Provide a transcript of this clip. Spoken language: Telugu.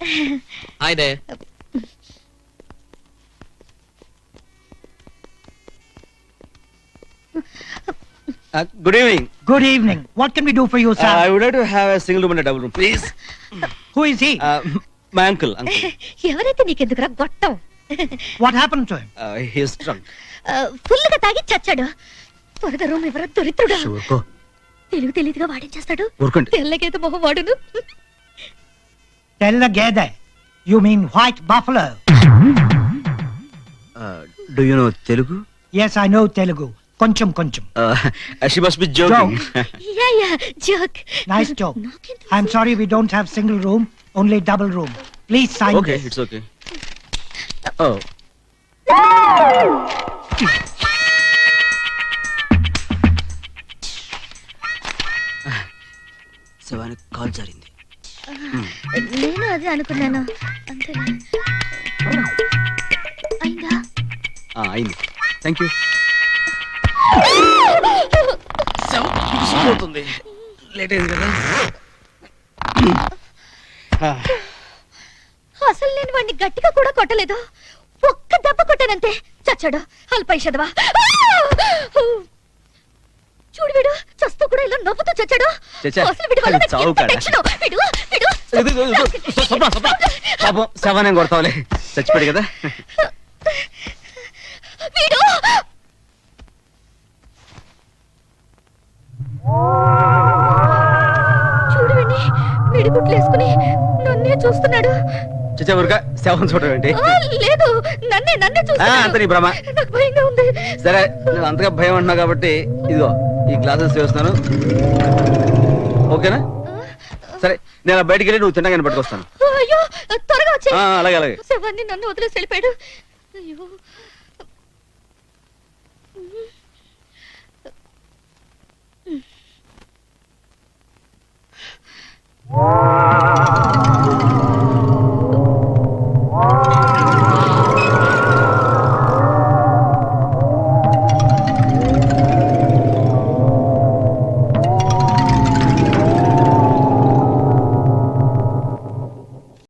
Hi there. Good evening. Good evening. What can we do for you, sir? I would like to have a single room and a double room, please. Who is he? My uncle. ఎవరైతే నీకెందుకురా గొట్టం? What happened to him? He is drunk. ఫుల్గా తాగి చచ్చాడు. త్వరగా రూమ్ ఎవరో దొరిత్రుడా. ఊరుకో. తెలుగు తెలియదుగా వాడేం చేస్తాడు? ఊరుకోండి. తెల్లగైతే మొహం వాడును. Tell the gede. You mean white buffalo? Do you know Telugu? Yes, I know Telugu. Koncham koncham. She must be joking. Yeah joke. Nice joke. I'm sorry we don't have single room, only double room. Please sign Okay, this. it's okay. Oh. శివానికి కాల్ జారింది. నేను అదే అనుకున్నాను. అంతే. అయిందా? అయింది. Thank you. పోతుంది. లేట్ అయింది కదా. అసలు నేను వాడిని గట్టిగా కూడా కొట్టలేదు. ఒక్క దెబ్బ కొట్టానంతే. చచ్చాడు. అల్పైషదవా. చూడు వీడు చస్తూ కూడా ఇలా నవ్వుతూ చచ్చాడు. అసలు వీడి వల్ల నాకు ఎంత టెన్షన్. పాపం శవాన్ని కొడతావులే. చచ్చిపోయాడు కదా. వీడు చూడు వీడిని మిడిగుట్లు వేసుకుని నన్నే చూస్తున్నాడు. చచ్చా ఊరుగా శవం చూడటం ఏంటి? లేదు నన్నే చూస్తున్నాడు. అంత నీ భ్రమ. నాకు భయంగా ఉంది. సరే నేను అంతగా భయం అంటున్నా కాబట్టి ఇదిగో ఈ గ్లాసెస్ వేస్తున్నాను. ఓకేనా? సరే నేను బయటికి వెళ్ళి నువ్వు తిన్నగానే పట్టుకొస్తాను. అయ్యో త్వరగా వచ్చే. అలాగే అలాగే. శవాన్ని నన్ను వదిలేసి వెళ్ళిపోయాడు. అయ్యో